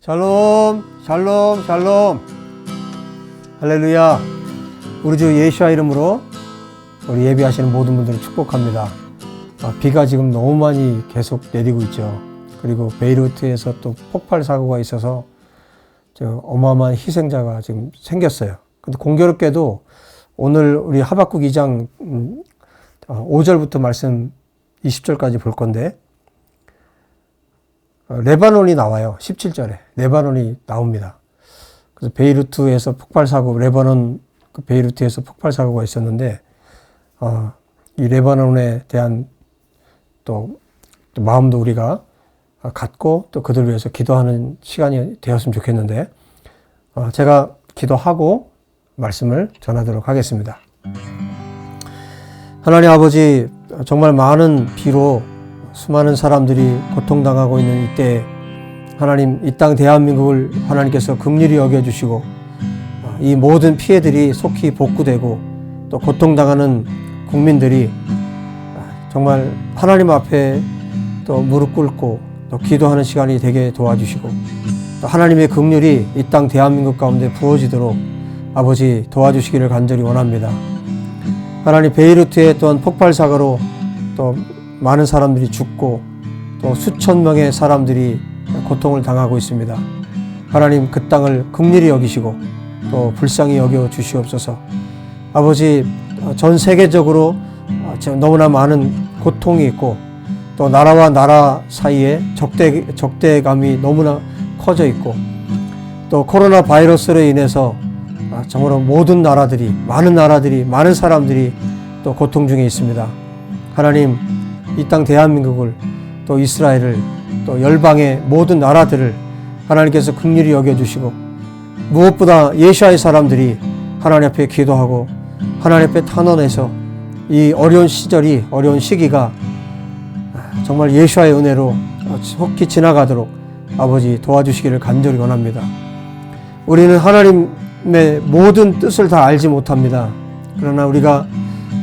샬롬, 샬롬, 샬롬. 할렐루야. 우리 주 예수와 이름으로 우리 예배하시는 모든 분들을 축복합니다. 비가 지금 너무 많이 계속 내리고 있죠. 그리고 베이루트에서 또 폭발 사고가 있어서 어마어마한 희생자가 지금 생겼어요. 근데 공교롭게도 오늘 우리 하박국 2장 5절부터 말씀 20절까지 볼 건데, 레바논이 나와요. 17절에 레바논이 나옵니다. 그래서 베이루트에서 폭발 사고, 레바논 그 베이루트에서 폭발 사고가 있었는데, 이 레바논에 대한 또 마음도 우리가 갖고 또 그들 위해서 기도하는 시간이 되었으면 좋겠는데, 제가 기도하고 말씀을 전하도록 하겠습니다. 하나님 아버지, 정말 많은 비로 수많은 사람들이 고통당하고 있는 이때 하나님, 이 땅 대한민국을 하나님께서 긍휼히 여겨주시고 이 모든 피해들이 속히 복구되고 또 고통당하는 국민들이 정말 하나님 앞에 또 무릎 꿇고 또 기도하는 시간이 되게 도와주시고, 또 하나님의 긍휼이 이 땅 대한민국 가운데 부어지도록 아버지 도와주시기를 간절히 원합니다. 하나님, 베이루트의 또한 폭발 사고로 또 많은 사람들이 죽고 또 수천 명의 사람들이 고통을 당하고 있습니다. 하나님, 그 땅을 긍휼히 여기시고 또 불쌍히 여겨 주시옵소서. 아버지, 전 세계적으로 너무나 많은 고통이 있고 또 나라와 나라 사이에 적대감이 너무나 커져 있고, 또 코로나 바이러스로 인해서 정말로 모든 나라들이, 많은 사람들이 또 고통 중에 있습니다. 하나님, 이 땅 대한민국을, 또 이스라엘을, 또 열방의 모든 나라들을 하나님께서 긍휼히 여겨주시고, 무엇보다 예수와의 사람들이 하나님 앞에 기도하고 하나님 앞에 탄원해서 이 어려운 시기가 정말 예수와의 은혜로 속히 지나가도록 아버지 도와주시기를 간절히 원합니다. 우리는 하나님의 모든 뜻을 다 알지 못합니다. 그러나 우리가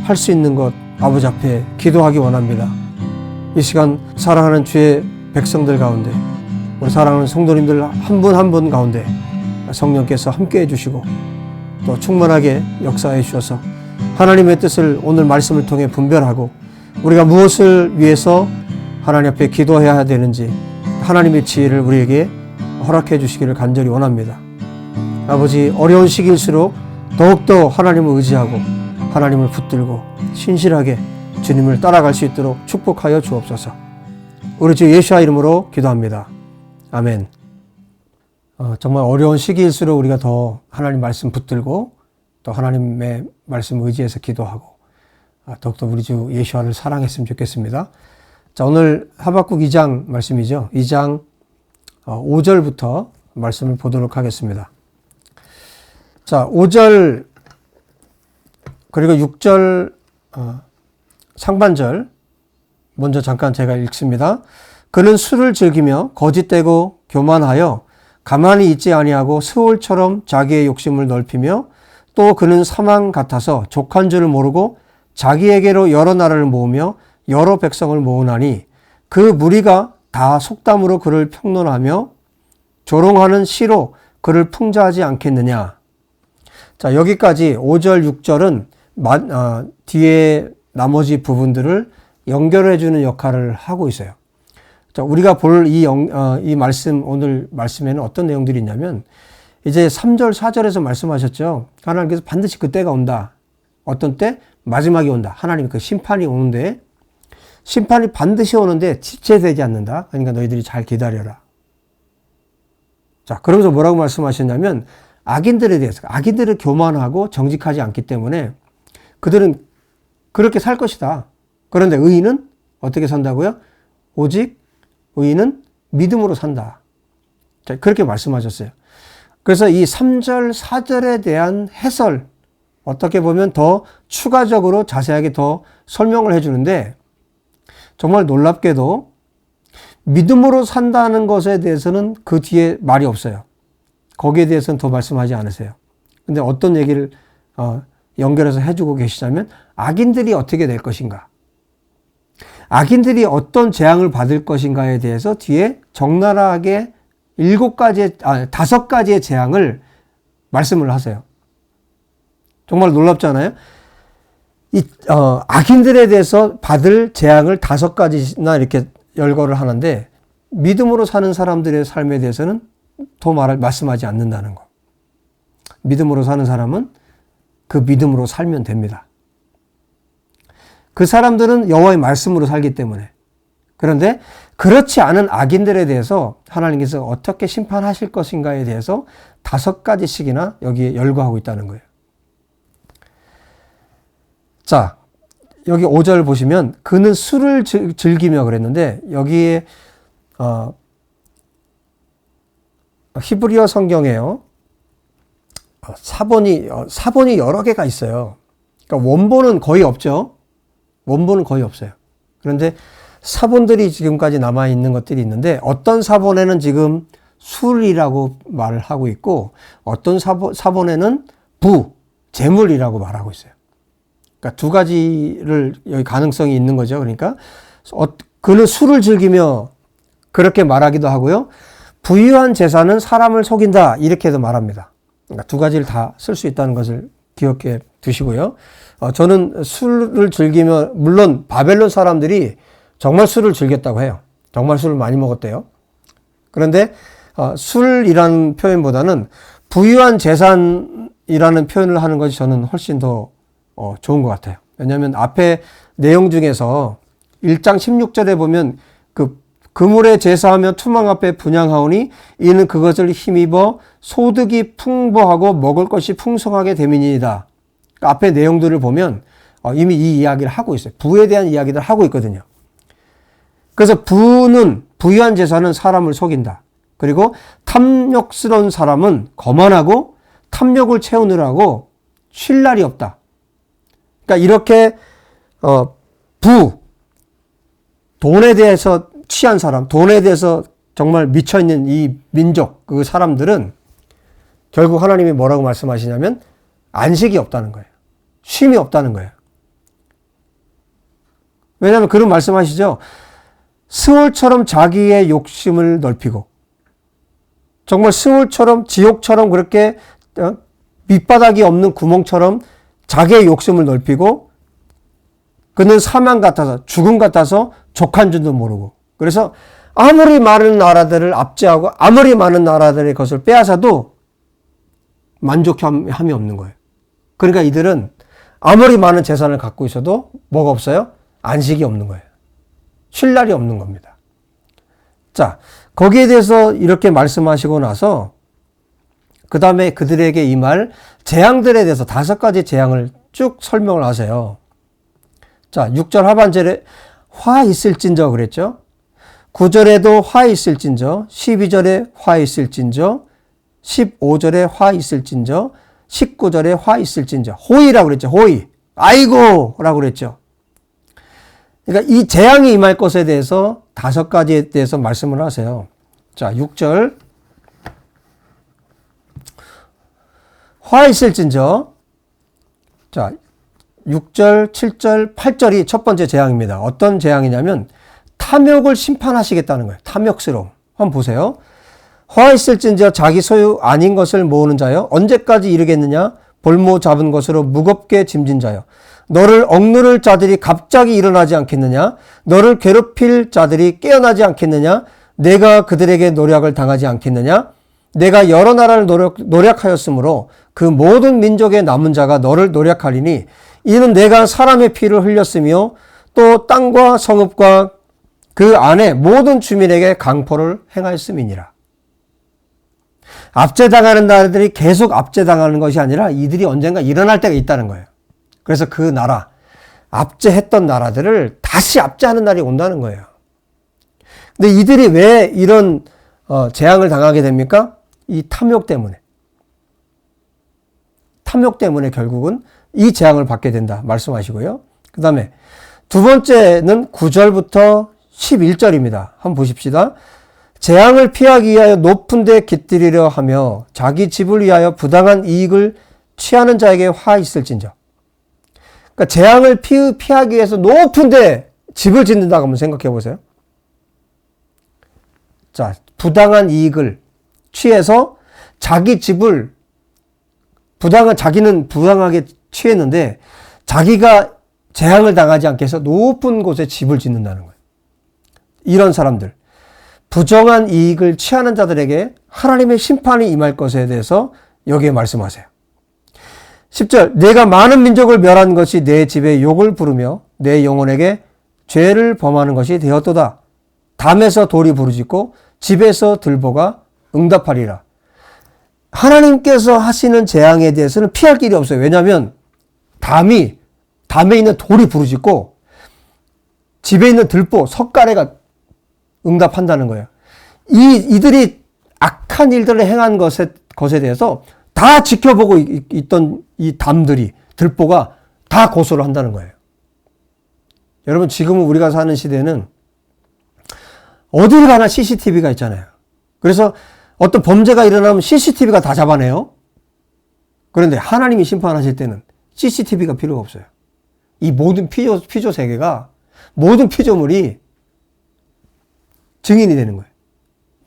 할 수 있는 것, 아버지 앞에 기도하기 원합니다. 이 시간 사랑하는 주의 백성들 가운데, 우리 사랑하는 성도님들 한 분 한 분 가운데 성령께서 함께 해주시고 또 충만하게 역사해 주셔서 하나님의 뜻을 오늘 말씀을 통해 분별하고 우리가 무엇을 위해서 하나님 앞에 기도해야 되는지 하나님의 지혜를 우리에게 허락해 주시기를 간절히 원합니다. 아버지, 어려운 시기일수록 더욱더 하나님을 의지하고 하나님을 붙들고 신실하게 주님을 따라갈 수 있도록 축복하여 주옵소서. 우리 주 예수와 이름으로 기도합니다. 아멘. 정말 어려운 시기일수록 우리가 더 하나님 말씀 붙들고 또 하나님의 말씀 의지해서 기도하고 더욱더 우리 주 예수와를 사랑했으면 좋겠습니다. 자, 오늘 하박국 2장 말씀이죠. 2장 5절부터 말씀을 보도록 하겠습니다. 자, 5절 그리고 6절 상반절 먼저 잠깐 제가 읽습니다. 그는 술을 즐기며 거짓되고 교만하여 가만히 있지 아니하고 스올처럼 자기의 욕심을 넓히며, 또 그는 사망 같아서 족한 줄을 모르고 자기에게로 여러 나라를 모으며 여러 백성을 모으나니 그 무리가 다 속담으로 그를 평론하며 조롱하는 시로 그를 풍자하지 않겠느냐. 자, 여기까지 5절 6절은 뒤에 나머지 부분들을 연결해 주는 역할을 하고 있어요. 자, 우리가 볼 이 말씀, 오늘 말씀에는 어떤 내용들이 있냐면, 이제 3절 4절에서 말씀하셨죠. 하나님께서 반드시 그때가 온다. 어떤 때? 마지막이 온다. 하나님 그 심판이 오는데, 심판이 반드시 오는데 지체되지 않는다. 그러니까 너희들이 잘 기다려라. 자, 그러면서 뭐라고 말씀하셨냐면, 악인들에 대해서, 악인들은 교만하고 정직하지 않기 때문에 그들은 그렇게 살 것이다. 그런데 의인은 어떻게 산다고요? 오직 의인은 믿음으로 산다. 자, 그렇게 말씀하셨어요. 그래서 이 3절, 4절에 대한 해설, 어떻게 보면 더 추가적으로 자세하게 더 설명을 해주는데, 정말 놀랍게도 믿음으로 산다는 것에 대해서는 그 뒤에 말이 없어요. 거기에 대해서는 더 말씀하지 않으세요. 근데 어떤 얘기를 연결해서 해주고 계시자면, 악인들이 어떻게 될 것인가, 악인들이 어떤 재앙을 받을 것인가에 대해서 뒤에 적나라하게 다섯 가지의 재앙을 말씀을 하세요. 정말 놀랍잖아요. 악인들에 대해서 받을 재앙을 다섯 가지나 이렇게 열거를 하는데, 믿음으로 사는 사람들의 삶에 대해서는 더 말씀하지 않는다는 거. 믿음으로 사는 사람은 그 믿음으로 살면 됩니다. 그 사람들은 여호와의 말씀으로 살기 때문에. 그런데 그렇지 않은 악인들에 대해서 하나님께서 어떻게 심판하실 것인가에 대해서 다섯 가지씩이나 여기에 열거하고 있다는 거예요. 자, 여기 5절 보시면 그는 술을 즐기며 그랬는데, 여기에 히브리어 성경에요, 사본이 여러 개가 있어요. 그러니까 원본은 거의 없죠. 원본은 거의 없어요. 그런데 사본들이 지금까지 남아있는 것들이 있는데, 어떤 사본에는 지금 술이라고 말을 하고 있고, 어떤 사본에는 재물이라고 말하고 있어요. 그러니까 두 가지를 여기 가능성이 있는 거죠. 그러니까 그는 술을 즐기며 그렇게 말하기도 하고요. 부유한 재산은 사람을 속인다, 이렇게도 말합니다. 그러니까 두 가지를 다 쓸 수 있다는 것을 기억해 두시고요. 저는 술을 즐기며, 물론 바벨론 사람들이 정말 술을 즐겼다고 해요. 정말 술을 많이 먹었대요. 그런데 술이라는 표현보다는 부유한 재산이라는 표현을 하는 것이 저는 훨씬 더 좋은 것 같아요. 왜냐하면 앞에 내용 중에서 1장 16절에 보면 그물에 제사하며 투망 앞에 분향하오니 이는 그것을 힘입어 소득이 풍부하고 먹을 것이 풍성하게 됨이니이다. 그러니까 앞에 내용들을 보면 이미 이 이야기를 하고 있어요. 부에 대한 이야기를 하고 있거든요. 그래서 부유한 재산은 사람을 속인다. 그리고 탐욕스러운 사람은 거만하고 탐욕을 채우느라고 쉴 날이 없다. 그러니까 이렇게 돈에 대해서 취한 사람, 돈에 대해서 정말 미쳐있는 이 민족, 그 사람들은 결국 하나님이 뭐라고 말씀하시냐면 안식이 없다는 거예요. 쉼이 없다는 거예요. 왜냐하면 그런 말씀하시죠. 스올처럼 자기의 욕심을 넓히고, 정말 스올처럼, 지옥처럼 그렇게 밑바닥이 없는 구멍처럼 자기의 욕심을 넓히고, 그는 사망 같아서, 죽음 같아서 족한 줄도 모르고, 그래서 아무리 많은 나라들을 압제하고 아무리 많은 나라들의 것을 빼앗아도 만족함이 없는 거예요. 그러니까 이들은 아무리 많은 재산을 갖고 있어도 뭐가 없어요? 안식이 없는 거예요. 쉴 날이 없는 겁니다. 자, 거기에 대해서 이렇게 말씀하시고 나서 그 다음에 그들에게 임할 재앙들에 대해서 다섯 가지 재앙을 쭉 설명을 하세요. 자, 6절 하반절에 화 있을진저 그랬죠. 9절에도 화 있을진저, 12절에 화 있을진저, 15절에 화 있을진저, 19절에 화 있을진저. 호의라고 그랬죠. 호의. 아이고! 라고 그랬죠. 그러니까 이 재앙이 임할 것에 대해서 다섯 가지에 대해서 말씀을 하세요. 자, 6절. 화 있을진저. 자, 6절, 7절, 8절이 첫 번째 재앙입니다. 어떤 재앙이냐면 탐욕을 심판하시겠다는 거예요. 탐욕스러움. 한번 보세요. 화 있을진저 자기 소유 아닌 것을 모으는 자여 언제까지 이르겠느냐? 볼모 잡은 것으로 무겁게 짐진 자여 너를 억누를 자들이 갑자기 일어나지 않겠느냐? 너를 괴롭힐 자들이 깨어나지 않겠느냐? 내가 그들에게 노략을 당하지 않겠느냐? 내가 여러 나라를 노략하였으므로 그 모든 민족의 남은 자가 너를 노략하리니 이는 내가 사람의 피를 흘렸으며 또 땅과 성읍과 그 안에 모든 주민에게 강포를 행하였음이니라. 압제당하는 나라들이 계속 압제당하는 것이 아니라 이들이 언젠가 일어날 때가 있다는 거예요. 그래서 그 나라, 압제했던 나라들을 다시 압제하는 날이 온다는 거예요. 근데 이들이 왜 이런 재앙을 당하게 됩니까? 이 탐욕 때문에. 탐욕 때문에 결국은 이 재앙을 받게 된다 말씀하시고요. 그 다음에 두 번째는 9절부터 11절입니다. 한번 보십시다. 재앙을 피하기 위하여 높은 데 깃들이려 하며 자기 집을 위하여 부당한 이익을 취하는 자에게 화 있을진저. 그러니까 재앙을 피하기 위해서 높은 데 집을 짓는다고 한번 생각해 보세요. 자, 부당한 이익을 취해서 자기 집을 자기는 부당하게 취했는데 자기가 재앙을 당하지 않게 해서 높은 곳에 집을 짓는다는 거예요. 이런 사람들, 부정한 이익을 취하는 자들에게 하나님의 심판이 임할 것에 대해서 여기에 말씀하세요. 10절, 내가 많은 민족을 멸한 것이 내 집에 욕을 부르며 내 영혼에게 죄를 범하는 것이 되었도다. 담에서 돌이 부르짖고 집에서 들보가 응답하리라. 하나님께서 하시는 재앙에 대해서는 피할 길이 없어요. 왜냐하면 담에 있는 돌이 부르짖고 집에 있는 들보, 석가래가 응답한다는 거예요. 이들이 악한 일들을 행한 것에 대해서 다 지켜보고 있던 이 담들이, 들보가 다 고소를 한다는 거예요. 여러분, 지금은 우리가 사는 시대는 어딜 가나 CCTV가 있잖아요. 그래서 어떤 범죄가 일어나면 CCTV가 다 잡아내요. 그런데 하나님이 심판하실 때는 CCTV가 필요가 없어요. 이 모든 피조 세계가, 모든 피조물이 증인이 되는 거예요.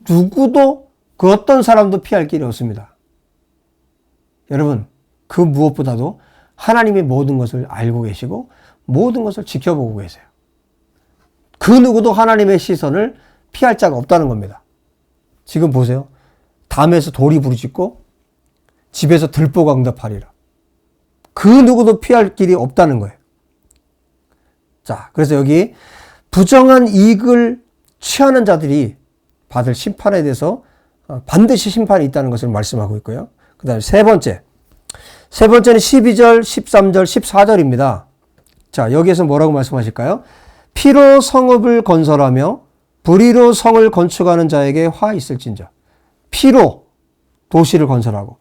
누구도, 그 어떤 사람도 피할 길이 없습니다. 여러분, 그 무엇보다도 하나님의 모든 것을 알고 계시고 모든 것을 지켜보고 계세요. 그 누구도 하나님의 시선을 피할 자가 없다는 겁니다. 지금 보세요. 담에서 돌이 부르짖고 집에서 들보가 응답하리라. 그 누구도 피할 길이 없다는 거예요. 자, 그래서 여기 부정한 이익을 취하는 자들이 받을 심판에 대해서 반드시 심판이 있다는 것을 말씀하고 있고요. 그 다음에 세 번째는 12절, 13절, 14절입니다. 자, 여기에서 뭐라고 말씀하실까요? 피로 성읍을 건설하며 불의로 성을 건축하는 자에게 화 있을진저. 피로 도시를 건설하고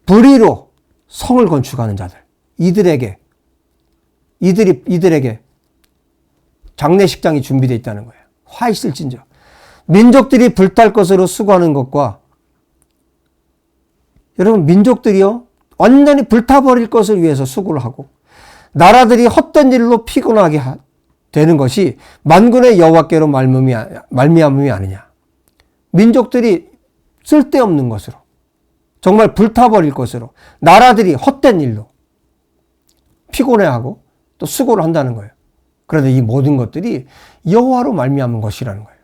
불의로 성을 건축하는 자들, 이들에게 장례식장이 준비되어 있다는 거예요. 화 있을진저. 민족들이 불탈 것으로 수고하는 것과, 여러분, 민족들이요 완전히 불타버릴 것을 위해서 수고를 하고 나라들이 헛된 일로 피곤하게 되는 것이 만군의 여호와께로 말미암음이 아니냐. 민족들이 쓸데없는 것으로, 정말 불타버릴 것으로, 나라들이 헛된 일로 피곤해하고 또 수고를 한다는 거예요. 그런데 이 모든 것들이 여호와로 말미암은 것이라는 거예요.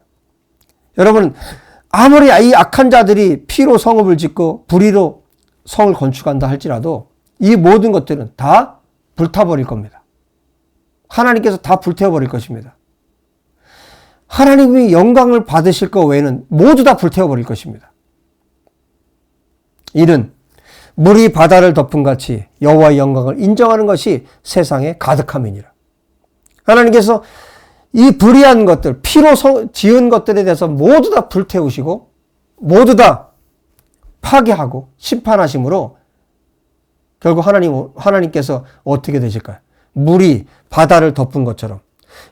여러분, 아무리 이 악한 자들이 피로 성읍을 짓고 불의로 성을 건축한다 할지라도 이 모든 것들은 다 불타버릴 겁니다. 하나님께서 다 불태워버릴 것입니다. 하나님이 영광을 받으실 것 외에는 모두 다 불태워버릴 것입니다. 이는 물이 바다를 덮은 같이 여호와의 영광을 인정하는 것이 세상에 가득함이니라. 하나님께서 이 불의한 것들, 피로 지은 것들에 대해서 모두 다 불태우시고 모두 다 파괴하고 심판하심으로 결국 하나님께서 어떻게 되실까요? 물이 바다를 덮은 것처럼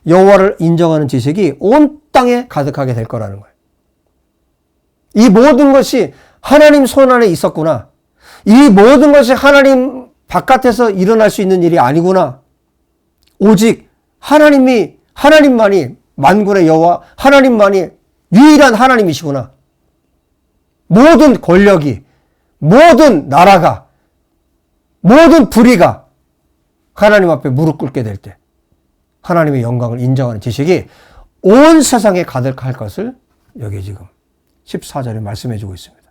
여호와를 인정하는 지식이 온 땅에 가득하게 될 거라는 거예요. 이 모든 것이 하나님 손 안에 있었구나. 이 모든 것이 하나님 바깥에서 일어날 수 있는 일이 아니구나. 오직 하나님만이 만군의 여호와, 하나님만이 유일한 하나님이시구나. 모든 권력이, 모든 나라가, 모든 불의가 하나님 앞에 무릎 꿇게 될 때 하나님의 영광을 인정하는 지식이 온 세상에 가득할 것을 여기 지금 14절에 말씀해 주고 있습니다.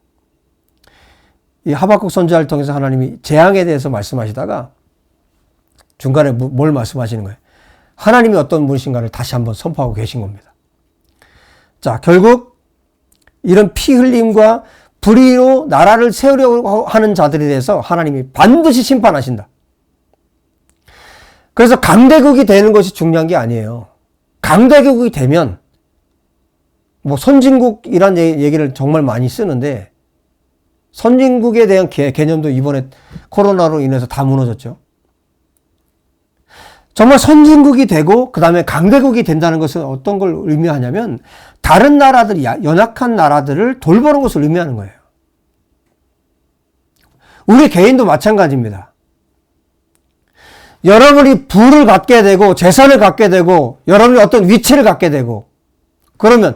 이 하박국 선지자를 통해서 하나님이 재앙에 대해서 말씀하시다가 중간에 뭘 말씀하시는 거예요? 하나님이 어떤 분이신가를 다시 한번 선포하고 계신 겁니다. 자, 결국 이런 피 흘림과 불의로 나라를 세우려고 하는 자들에 대해서 하나님이 반드시 심판하신다. 그래서 강대국이 되는 것이 중요한 게 아니에요. 강대국이 되면 뭐 선진국이란 얘기를 정말 많이 쓰는데 선진국에 대한 개념도 이번에 코로나로 인해서 다 무너졌죠. 정말 선진국이 되고 그 다음에 강대국이 된다는 것은 어떤 걸 의미하냐면 다른 나라들이, 연약한 나라들을 돌보는 것을 의미하는 거예요. 우리 개인도 마찬가지입니다. 여러분이 부를 갖게 되고 재산을 갖게 되고 여러분이 어떤 위치를 갖게 되고 그러면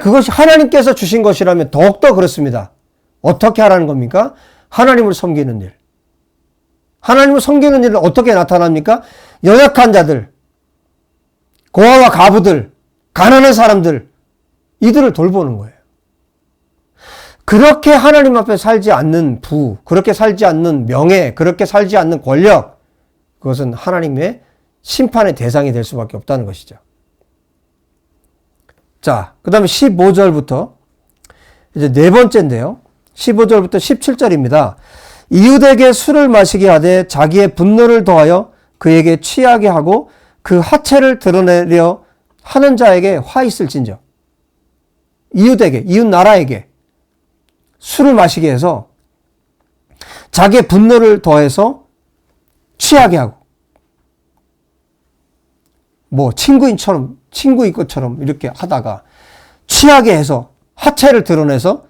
그것이 하나님께서 주신 것이라면 더욱더 그렇습니다. 어떻게 하라는 겁니까? 하나님을 섬기는 일. 하나님을 섬기는 일은 어떻게 나타납니까? 연약한 자들, 고아와 가부들, 가난한 사람들, 이들을 돌보는 거예요. 그렇게 하나님 앞에 살지 않는 부, 그렇게 살지 않는 명예, 그렇게 살지 않는 권력, 그것은 하나님의 심판의 대상이 될 수밖에 없다는 것이죠. 자, 그 다음에 15절부터 이제 네 번째인데요. 15절부터 17절입니다. 이웃에게 술을 마시게 하되 자기의 분노를 더하여 그에게 취하게 하고 그 하체를 드러내려 하는 자에게 화 있을진저. 이웃에게, 이웃 나라에게 술을 마시게 해서 자기의 분노를 더해서 취하게 하고, 뭐 친구인 것처럼 이렇게 하다가 취하게 해서 하체를 드러내서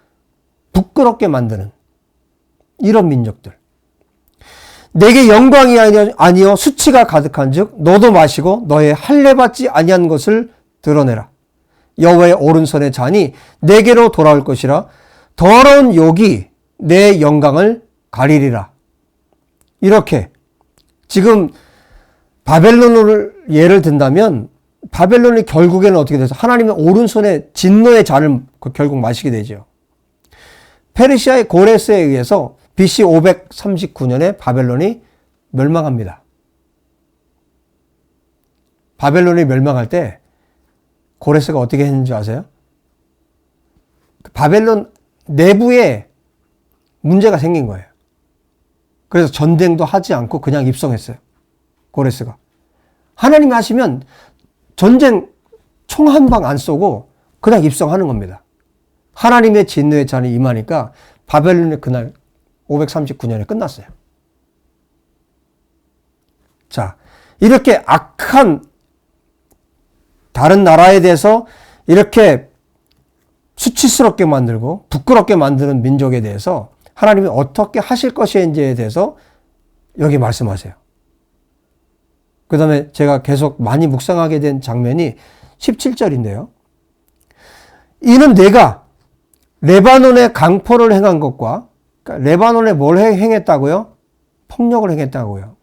부끄럽게 만드는 이런 민족들. 내게 영광이 아니요 수치가 가득한 즉 너도 마시고 너의 할례받지 아니한 것을 드러내라. 여호와의 오른손의 잔이 내게로 돌아올 것이라. 더러운 욕이 내 영광을 가리리라. 이렇게 지금 바벨론을 예를 든다면 바벨론이 결국에는 어떻게 돼서 하나님의 오른손에 진노의 잔을 결국 마시게 되죠. 페르시아의 고레스에 의해서 BC 539년에 바벨론이 멸망합니다. 바벨론이 멸망할 때 고레스가 어떻게 했는지 아세요? 바벨론 내부에 문제가 생긴 거예요. 그래서 전쟁도 하지 않고 그냥 입성했어요. 고레스가. 하나님이 하시면 전쟁 총 한 방 안 쏘고 그냥 입성하는 겁니다. 하나님의 진노의 잔이 임하니까 바벨론이 그날 539년에 끝났어요. 자, 이렇게 악한 다른 나라에 대해서 이렇게 수치스럽게 만들고 부끄럽게 만드는 민족에 대해서 하나님이 어떻게 하실 것인지에 대해서 여기 말씀하세요. 그 다음에 제가 계속 많이 묵상하게 된 장면이 17절인데요. 이는 내가 레바논에 강포를 행한 것과, 그러니까 레바논에 뭘 행했다고요? 폭력을 행했다고요.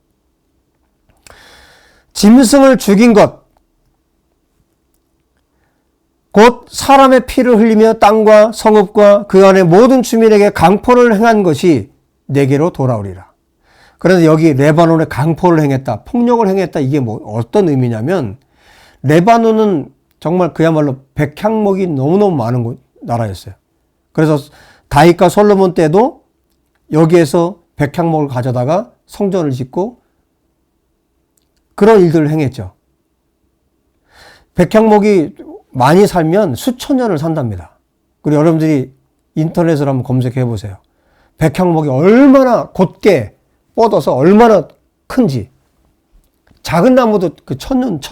짐승을 죽인 것, 곧 사람의 피를 흘리며 땅과 성읍과 그 안에 모든 주민에게 강포를 행한 것이 내게로 돌아오리라. 그런데 여기 레바논에 강포를 행했다, 폭력을 행했다, 이게 뭐 어떤 의미냐면 레바논은 정말 그야말로 백향목이 너무너무 많은 나라였어요. 그래서 다윗과 솔로몬 때도 여기에서 백향목을 가져다가 성전을 짓고 그런 일들을 행했죠. 백향목이 많이 살면 수천 년을 산답니다. 그리고 여러분들이 인터넷으로 한번 검색해 보세요. 백향목이 얼마나 곧게 뻗어서 얼마나 큰지. 작은 나무도 그 천년,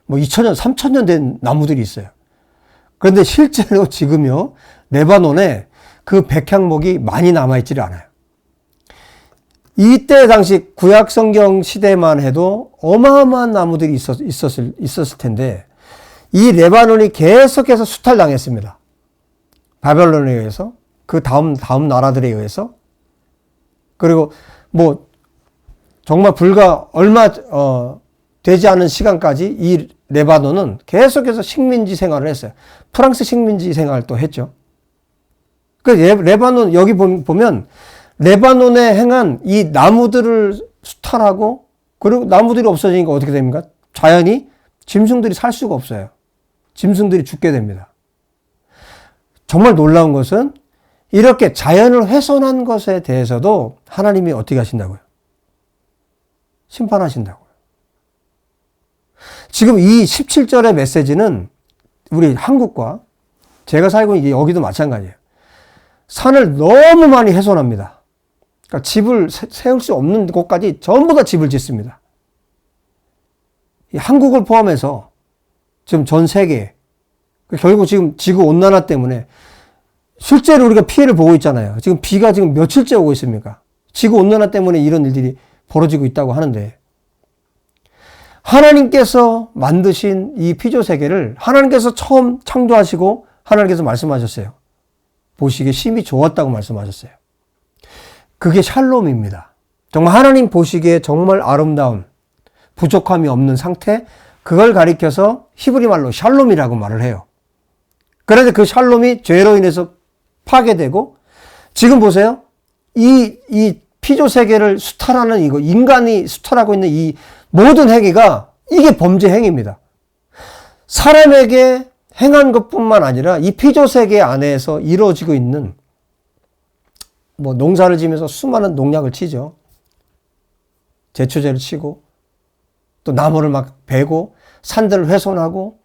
뭐 2000년, 3000년 된 나무들이 있어요. 그런데 실제로 지금요, 레바논에 그 백향목이 많이 남아있지를 않아요. 이때 당시 구약성경 시대만 해도 어마어마한 나무들이 있었을 텐데, 이 레바논이 계속해서 수탈당했습니다. 바벨론에 의해서, 그 다음 나라들에 의해서. 그리고 뭐 정말 불과 얼마 되지 않은 시간까지 이 레바논은 계속해서 식민지 생활을 했어요. 프랑스 식민지 생활도 했죠. 그 레바논 여기 보면 레바논에 행한 이 나무들을 수탈하고, 그리고 나무들이 없어지니까 어떻게 됩니까? 자연히 짐승들이 살 수가 없어요. 짐승들이 죽게 됩니다. 정말 놀라운 것은 이렇게 자연을 훼손한 것에 대해서도 하나님이 어떻게 하신다고요? 심판하신다고요. 지금 이 17절의 메시지는 우리 한국과 제가 살고 있는 여기도 마찬가지예요. 산을 너무 많이 훼손합니다. 그러니까 집을 세울 수 없는 곳까지 전부 다 집을 짓습니다. 이 한국을 포함해서 지금 전 세계, 결국 지금 지구 온난화 때문에 실제로 우리가 피해를 보고 있잖아요. 지금 비가 지금 며칠째 오고 있습니까? 지구 온난화 때문에 이런 일들이 벌어지고 있다고 하는데, 하나님께서 만드신 이 피조 세계를 하나님께서 처음 창조하시고 하나님께서 말씀하셨어요. 보시기에 심히 좋았다고 말씀하셨어요. 그게 샬롬입니다. 정말 하나님 보시기에 정말 아름다운, 부족함이 없는 상태, 그걸 가리켜서 히브리 말로 샬롬이라고 말을 해요. 그런데 그 샬롬이 죄로 인해서 파괴되고, 지금 보세요. 이 피조 세계를 수탈하는 이거, 인간이 수탈하고 있는 이 모든 행위가 이게 범죄 행위입니다. 사람에게 행한 것뿐만 아니라 이 피조 세계 안에서 이루어지고 있는, 뭐 농사를 지면서 수많은 농약을 치죠. 제초제를 치고 또 나무를 막 베고 산들을 훼손하고,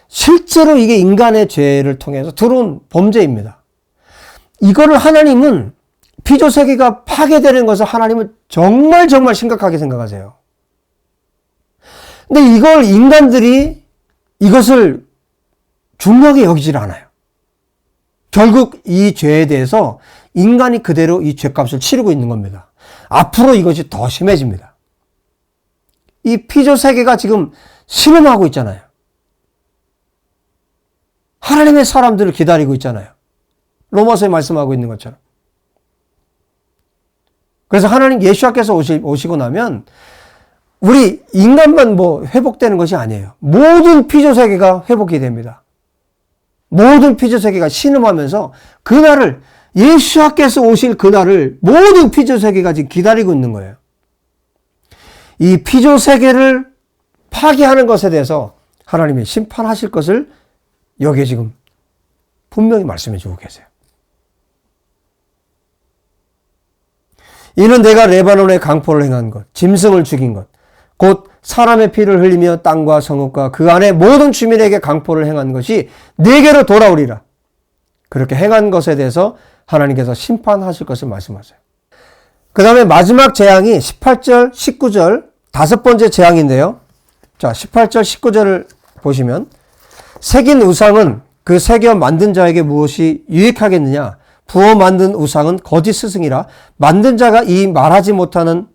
실제로 이게 인간의 죄를 통해서 들어온 범죄입니다. 이거를 하나님은 피조 세계가 파괴되는 것을 하나님은 정말 심각하게 생각하세요. 근데 이걸 인간들이 이것을 중요하게 여기질 않아요. 결국 이 죄에 대해서 인간이 그대로 이 죄값을 치르고 있는 겁니다. 앞으로 이것이 더 심해집니다. 이 피조 세계가 지금 신음하고 있잖아요. 하나님의 사람들을 기다리고 있잖아요. 로마서에 말씀하고 있는 것처럼. 그래서 하나님 예수님께서 오시고 나면 우리 인간만 뭐 회복되는 것이 아니에요. 모든 피조 세계가 회복이 됩니다. 모든 피조 세계가 신음하면서 그날을, 예수님께서 오실 그날을 모든 피조 세계가 지금 기다리고 있는 거예요. 이 피조 세계를 파괴하는 것에 대해서 하나님이 심판하실 것을 여기에 지금 분명히 말씀해 주고 계세요. 이는 내가 레바논에 강포를 행한 것, 짐승을 죽인 것, 곧 사람의 피를 흘리며 땅과 성읍과 그 안에 모든 주민에게 강포를 행한 것이 네게로 돌아오리라. 그렇게 행한 것에 대해서 하나님께서 심판하실 것을 말씀하세요. 그 다음에 마지막 재앙이 18절, 19절, 다섯 번째 재앙인데요. 자, 18절, 19절을 보시면, 새긴 우상은 그 새겨 만든 자에게 무엇이 유익하겠느냐? 부어 만든 우상은 거짓 스승이라 만든 자가 이 말하지 못하는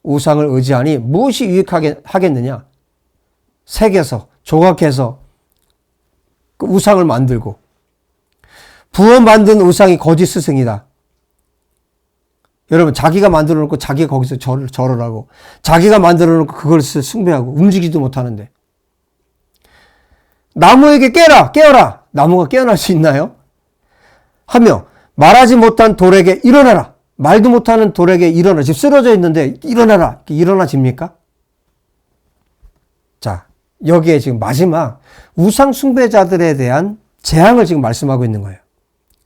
우상을 의지하니 무엇이 유익하게 하겠느냐? 새겨서, 조각해서 그 우상을 만들고, 부어 만든 우상이 거짓 스승이다. 여러분, 자기가 만들어 놓고 자기가 거기서 절을 하고, 자기가 만들어 놓고 그걸 숭배하고, 움직이지도 못하는데, 나무에게 깨어라! 나무가 깨어날 수 있나요? 하며 말하지 못한 돌에게 일어나라. 말도 못하는 돌에게 일어나. 지금 쓰러져 있는데 일어나라. 일어나집니까? 자, 여기에 지금 마지막 우상 숭배자들에 대한 재앙을 지금 말씀하고 있는 거예요.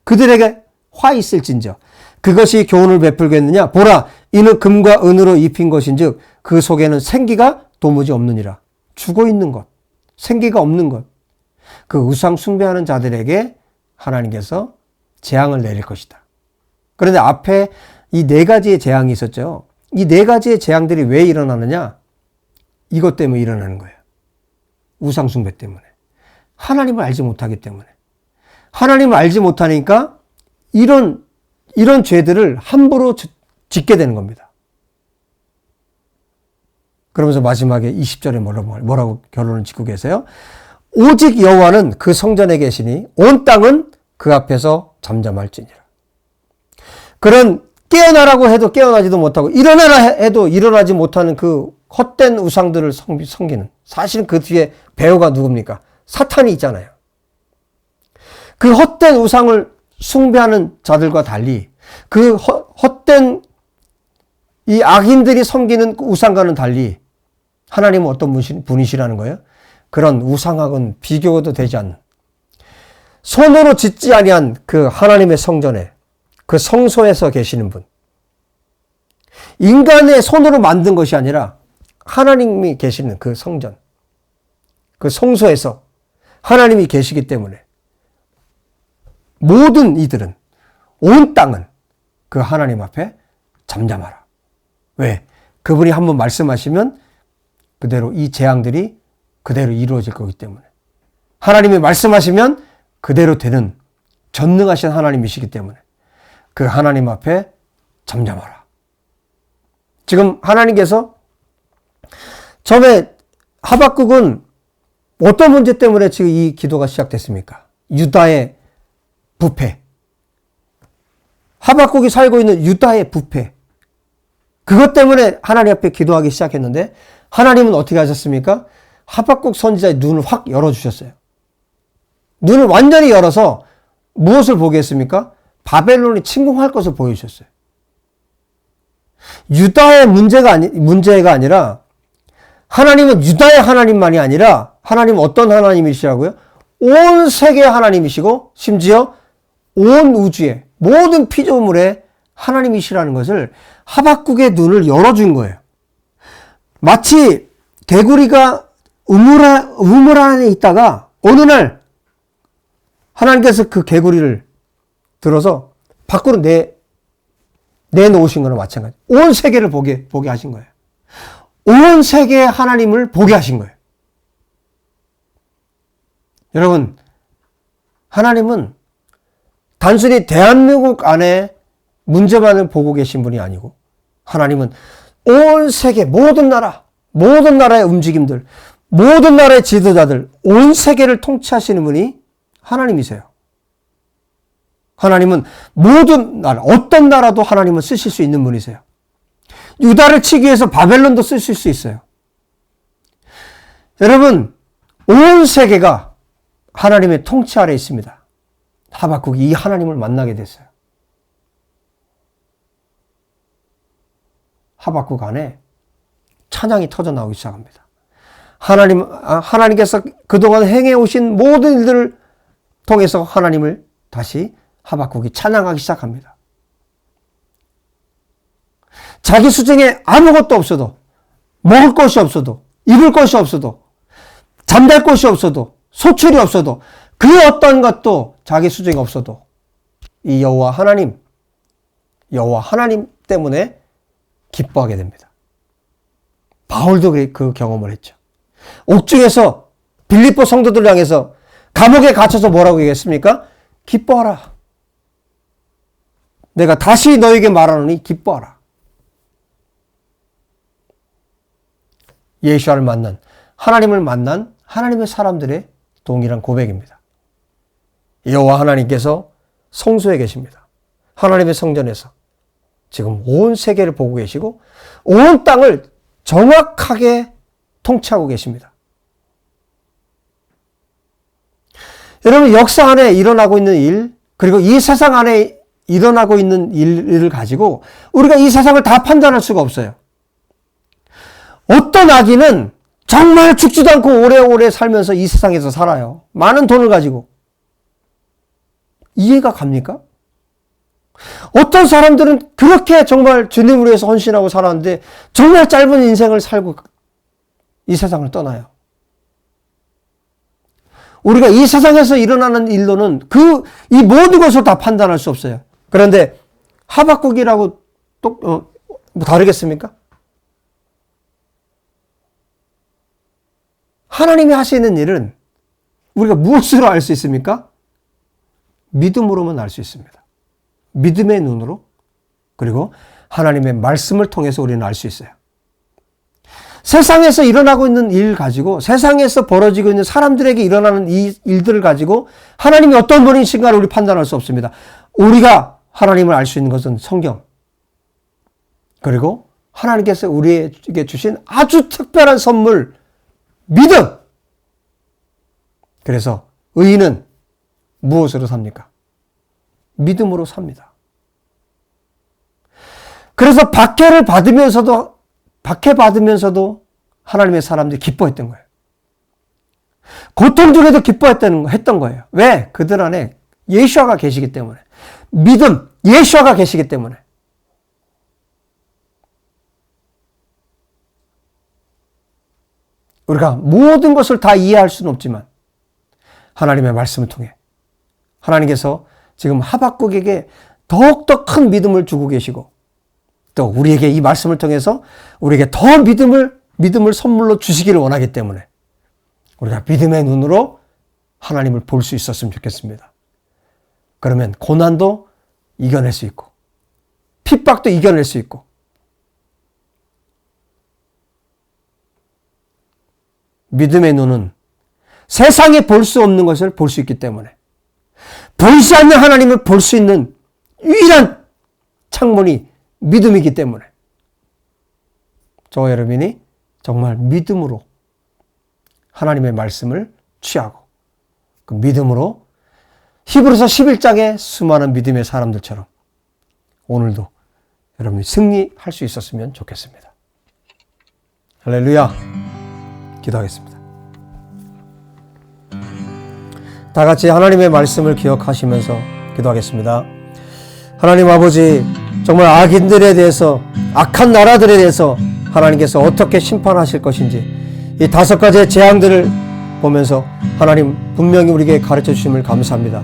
그들에게 화 있을진저 그것이 교훈을 베풀겠느냐? 보라, 이는 금과 은으로 입힌 것인즉 그 속에는 생기가 도무지 없느니라. 죽어 있는 것, 생기가 없는 것. 그 우상 숭배하는 자들에게 하나님께서 재앙을 내릴 것이다. 그런데 앞에 이 네 가지의 재앙이 있었죠. 이 네 가지의 재앙들이 왜 일어나느냐? 이것 때문에 일어나는 거예요. 우상 숭배 때문에. 하나님을 알지 못하기 때문에. 하나님을 알지 못하니까 이런 죄들을 함부로 짓게 되는 겁니다. 그러면서 마지막에 20절에 뭐라고 결론을 짓고 계세요? 오직 여호와는 그 성전에 계시니 온 땅은 그 앞에서 잠잠할지니라. 그런 깨어나라고 해도 깨어나지도 못하고 일어나라 해도 일어나지 못하는 그 헛된 우상들을 섬기는, 사실은 그 뒤에 배우가 누굽니까? 사탄이 있잖아요. 그 헛된 우상을 숭배하는 자들과 달리 그 헛된 이 악인들이 섬기는 우상과는 달리 하나님은 어떤 분이시라는 거예요? 그런 우상하고는 비교도 되지 않는, 손으로 짓지 아니한 그 하나님의 성전에, 그 성소에서 계시는 분. 인간의 손으로 만든 것이 아니라 하나님이 계시는 그 성전, 그 성소에서 하나님이 계시기 때문에 모든 이들은, 온 땅은 그 하나님 앞에 잠잠하라. 왜? 그분이 한번 말씀하시면 그대로 이 재앙들이 그대로 이루어질 거기 때문에. 하나님이 말씀하시면 그대로 되는 전능하신 하나님이시기 때문에 그 하나님 앞에 잠잠하라. 지금 하나님께서 처음에 하박국은 어떤 문제 때문에 지금 이 기도가 시작됐습니까? 유다의 부패, 하박국이 살고 있는 유다의 부패, 그것 때문에 하나님 앞에 기도하기 시작했는데 하나님은 어떻게 하셨습니까? 하박국 선지자의 눈을 확 열어주셨어요. 눈을 완전히 열어서 무엇을 보게 했습니까? 바벨론이 침공할 것을 보여주셨어요. 유다의 문제가 아니라 하나님은 유다의 하나님만이 아니라 하나님은 어떤 하나님이시라고요? 온 세계의 하나님이시고 심지어 온 우주의 모든 피조물의 하나님이시라는 것을 하박국의 눈을 열어준 거예요. 마치 개구리가 우물 안에 있다가 어느 날 하나님께서 그 개구리를 들어서 밖으로 내놓으신 거나 마찬가지. 온 세계를 보게 하신 거예요. 온 세계의 하나님을 보게 하신 거예요. 여러분, 하나님은 단순히 대한민국 안에 문제만을 보고 계신 분이 아니고 하나님은 온 세계 모든 나라의 움직임들, 모든 나라의 지도자들, 온 세계를 통치하시는 분이 하나님이세요. 하나님은 모든 나라, 어떤 나라도 하나님은 쓰실 수 있는 분이세요. 유다를 치기 위해서 바벨론도 쓰실 수 있어요. 여러분, 온 세계가 하나님의 통치 아래 있습니다. 하박국이 이 하나님을 만나게 됐어요. 하박국 안에 찬양이 터져나오기 시작합니다. 하나님께서 그동안 행해오신 모든 일들을 통해서 하나님을 다시 하박국이 찬양하기 시작합니다. 자기 수중에 아무것도 없어도, 먹을 것이 없어도, 입을 것이 없어도, 잠잘 곳이 없어도, 소출이 없어도, 그 어떤 것도 자기 수중에 없어도 이 여호와 하나님 때문에 기뻐하게 됩니다. 바울도 그 경험을 했죠. 옥중에서 빌립보 성도들을 향해서 감옥에 갇혀서 뭐라고 얘기했습니까? 기뻐하라. 내가 다시 너에게 말하노니 기뻐하라. 예수를 만난, 하나님을 만난 하나님의 사람들의 동일한 고백입니다. 여호와 하나님께서 성소에 계십니다. 하나님의 성전에서 지금 온 세계를 보고 계시고 온 땅을 정확하게 통치하고 계십니다. 여러분, 역사 안에 일어나고 있는 일, 그리고 이 세상 안에 일어나고 있는 일을 가지고 우리가 이 세상을 다 판단할 수가 없어요. 어떤 아기는 정말 죽지도 않고 오래오래 살면서 이 세상에서 살아요. 많은 돈을 가지고. 이해가 갑니까? 어떤 사람들은 그렇게 정말 주님을 위해서 헌신하고 살았는데 정말 짧은 인생을 살고 이 세상을 떠나요. 우리가 이 세상에서 일어나는 일로는 이 모든 것을 다 판단할 수 없어요. 그런데 하박국이라고 또 뭐 다르겠습니까? 하나님이 하시는 일은 우리가 무엇으로 알 수 있습니까? 믿음으로만 알 수 있습니다. 믿음의 눈으로, 그리고 하나님의 말씀을 통해서 우리는 알 수 있어요. 세상에서 일어나고 있는 일 가지고, 세상에서 벌어지고 있는 사람들에게 일어나는 이 일들을 가지고 하나님이 어떤 분이신가를 우리 판단할 수 없습니다. 우리가 하나님을 알 수 있는 것은 성경, 그리고 하나님께서 우리에게 주신 아주 특별한 선물, 믿음. 그래서 의인은 무엇으로 삽니까? 믿음으로 삽니다. 그래서 박해를 받으면서도 하나님의 사람들이 기뻐했던 거예요. 고통 중에도 했던 거예요. 왜? 그들 안에 예수아가 계시기 때문에. 믿음, 예수아가 계시기 때문에. 우리가 모든 것을 다 이해할 수는 없지만 하나님의 말씀을 통해 하나님께서 지금 하박국에게 더욱더 큰 믿음을 주고 계시고 또 우리에게 이 말씀을 통해서 우리에게 더 믿음을 선물로 주시기를 원하기 때문에 우리가 믿음의 눈으로 하나님을 볼 수 있었으면 좋겠습니다. 그러면 고난도 이겨낼 수 있고 핍박도 이겨낼 수 있고 믿음의 눈은 세상에 볼 수 없는 것을 볼 수 있기 때문에 보이지 않는 하나님을 볼 수 있는 유일한 창문이 믿음이기 때문에 저와 여러분이 정말 믿음으로 하나님의 말씀을 취하고 그 믿음으로 히브리서 11장의 수많은 믿음의 사람들처럼 오늘도 여러분이 승리할 수 있었으면 좋겠습니다. 할렐루야. 기도하겠습니다. 다 같이 하나님의 말씀을 기억하시면서 기도하겠습니다. 하나님 아버지, 정말 악인들에 대해서, 악한 나라들에 대해서 하나님께서 어떻게 심판하실 것인지 이 5가지의 재앙들을 보면서 하나님 분명히 우리에게 가르쳐 주심을 감사합니다.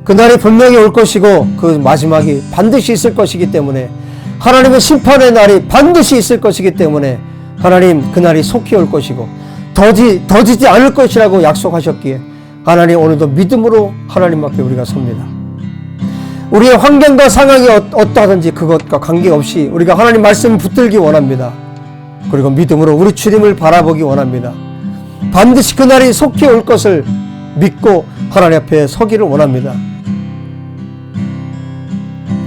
그날이 분명히 올 것이고 그 마지막이 반드시 있을 것이기 때문에 하나님의 심판의 날이 반드시 있을 것이기 때문에 하나님 그날이 속히 올 것이고 더디지 않을 것이라고 약속하셨기에 하나님 오늘도 믿음으로 하나님 앞에 우리가 섭니다. 우리의 환경과 상황이 어떠하든지 그것과 관계없이 우리가 하나님 말씀을 붙들기 원합니다. 그리고 믿음으로 우리 주님을 바라보기 원합니다. 반드시 그날이 속히 올 것을 믿고 하나님 앞에 서기를 원합니다.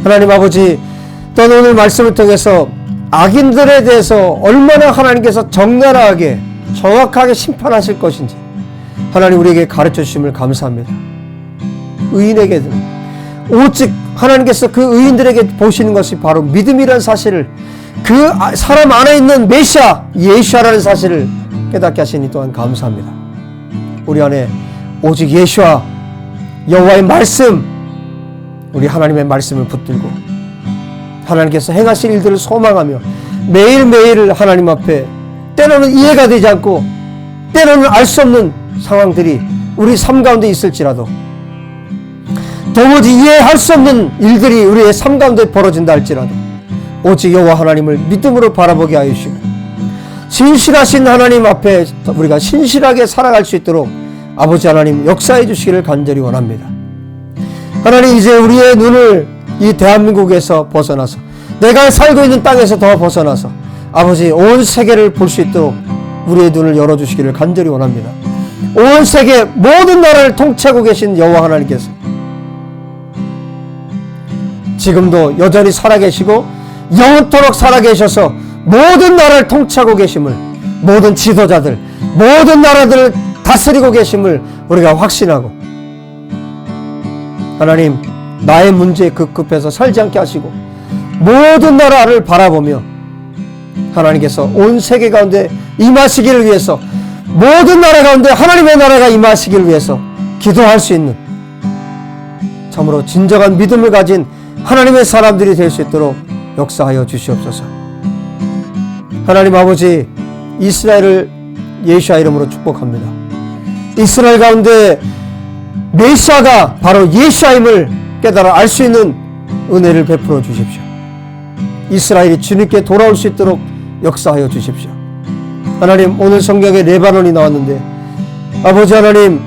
하나님 아버지, 또한 오늘 말씀을 통해서 악인들에 대해서 얼마나 하나님께서 적나라하게 정확하게 심판하실 것인지 하나님 우리에게 가르쳐 주심을 감사합니다. 의인에게는 오직 하나님께서 그 의인들에게 보시는 것이 바로 믿음이라는 사실을, 그 사람 안에 있는 메시아 예수아라는 사실을 깨닫게 하시니 또한 감사합니다. 우리 안에 오직 예수아 여호와의 말씀, 우리 하나님의 말씀을 붙들고 하나님께서 행하실 일들을 소망하며 매일매일 하나님 앞에 때로는 이해가 되지 않고 때로는 알 수 없는 상황들이 우리 삶 가운데 있을지라도 도무지 이해할 수 없는 일들이 우리의 삶 가운데 벌어진다 할지라도 오직 여호와 하나님을 믿음으로 바라보게 하여 주시고 신실하신 하나님 앞에 우리가 신실하게 살아갈 수 있도록 아버지 하나님 역사해 주시기를 간절히 원합니다. 하나님, 이제 우리의 눈을 이 대한민국에서 벗어나서 내가 살고 있는 땅에서 더 벗어나서 아버지 온 세계를 볼 수 있도록 우리의 눈을 열어주시기를 간절히 원합니다. 온 세계 모든 나라를 통치하고 계신 여호와 하나님께서 지금도 여전히 살아계시고 영원토록 살아계셔서 모든 나라를 통치하고 계심을, 모든 지도자들, 모든 나라들을 다스리고 계심을 우리가 확신하고 하나님, 나의 문제에 급급해서 살지 않게 하시고 모든 나라를 바라보며 하나님께서 온 세계 가운데 임하시기를 위해서, 모든 나라 가운데 하나님의 나라가 임하시기를 위해서 기도할 수 있는 참으로 진정한 믿음을 가진 하나님의 사람들이 될 수 있도록 역사하여 주시옵소서. 하나님 아버지, 이스라엘을 예수와 이름으로 축복합니다. 이스라엘 가운데 메시아가 바로 예수임을 깨달아 알 수 있는 은혜를 베풀어 주십시오. 이스라엘이 주님께 돌아올 수 있도록 역사하여 주십시오. 하나님, 오늘 성경에 레바논이 나왔는데 아버지 하나님,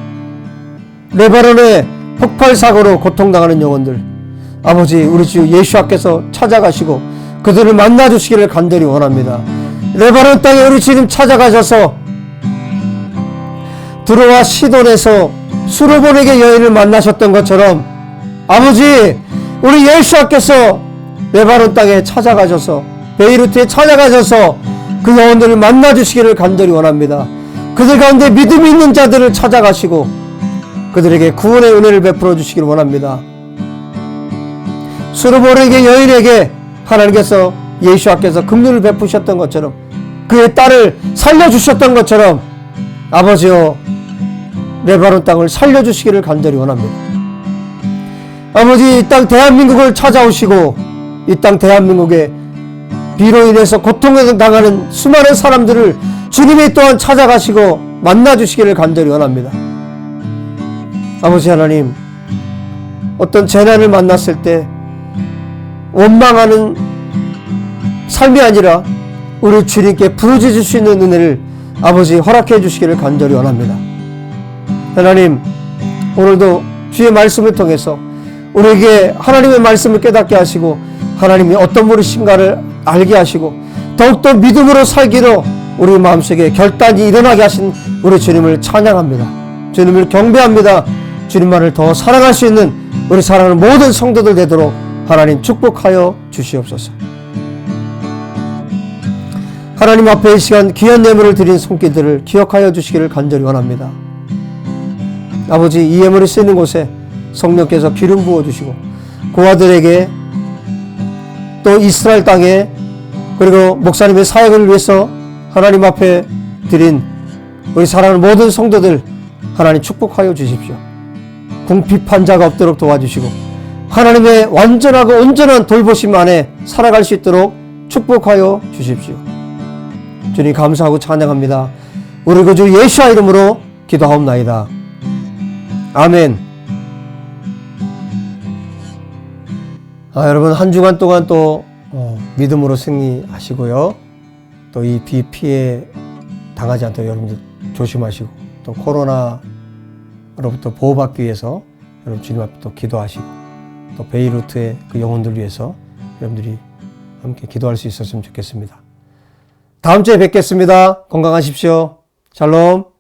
레바논의 폭발 사고로 고통당하는 영혼들, 아버지 우리 주 예수께서 찾아가시고 그들을 만나 주시기를 간절히 원합니다. 레바논 땅에 우리 주님 찾아가셔서 드로와 시돈에서 수르보네게 여인을 만나셨던 것처럼 아버지 우리 예수께서 레바논 땅에 찾아가셔서 베이루트에 찾아가셔서 그 영혼들을 만나 주시기를 간절히 원합니다. 그들 가운데 믿음이 있는 자들을 찾아가시고 그들에게 구원의 은혜를 베풀어 주시기를 원합니다. 수르보네게 여인에게 하나님께서 예수께서 긍휼을 베푸셨던 것처럼 그의 딸을 살려주셨던 것처럼 아버지여 레바논 땅을 살려주시기를 간절히 원합니다. 아버지, 이 땅 대한민국을 찾아오시고 이 땅 대한민국에 비로 인해서 고통을 당하는 수많은 사람들을 주님이 또한 찾아가시고 만나주시기를 간절히 원합니다. 아버지 하나님, 어떤 재난을 만났을 때 원망하는 삶이 아니라 우리 주님께 부르짖을 수 있는 은혜를 아버지 허락해 주시기를 간절히 원합니다. 하나님, 오늘도 주의 말씀을 통해서 우리에게 하나님의 말씀을 깨닫게 하시고 하나님이 어떤 분이신가를 알게 하시고 더욱더 믿음으로 살기로 우리 마음속에 결단이 일어나게 하신 우리 주님을 찬양합니다. 주님을 경배합니다. 주님만을 더 사랑할 수 있는 우리 사랑하는 모든 성도들 되도록 하나님 축복하여 주시옵소서. 하나님 앞에 이 시간 귀한 예물을 드린 손길들을 기억하여 주시기를 간절히 원합니다. 아버지, 이 예물이 쓰이는 곳에 성령께서 기름 부어주시고 그 아들에게 또 이스라엘 땅에 그리고 목사님의 사역을 위해서 하나님 앞에 드린 우리 사랑하는 모든 성도들 하나님 축복하여 주십시오. 궁핍한 자가 없도록 도와주시고 하나님의 완전하고 온전한 돌보심 안에 살아갈 수 있도록 축복하여 주십시오. 주님 감사하고 찬양합니다. 우리 구주 예수와 이름으로 기도하옵나이다. 아멘. 여러분 한 주간 동안 또 믿음으로 승리하시고요. 또 이 비 피해 당하지 않도록 여러분들 조심하시고 또 코로나로부터 보호받기 위해서 여러분 주님 앞에 또 기도하시고 또 베이루트의 그 영혼들 위해서 여러분들이 함께 기도할 수 있었으면 좋겠습니다. 다음 주에 뵙겠습니다. 건강하십시오. 샬롬.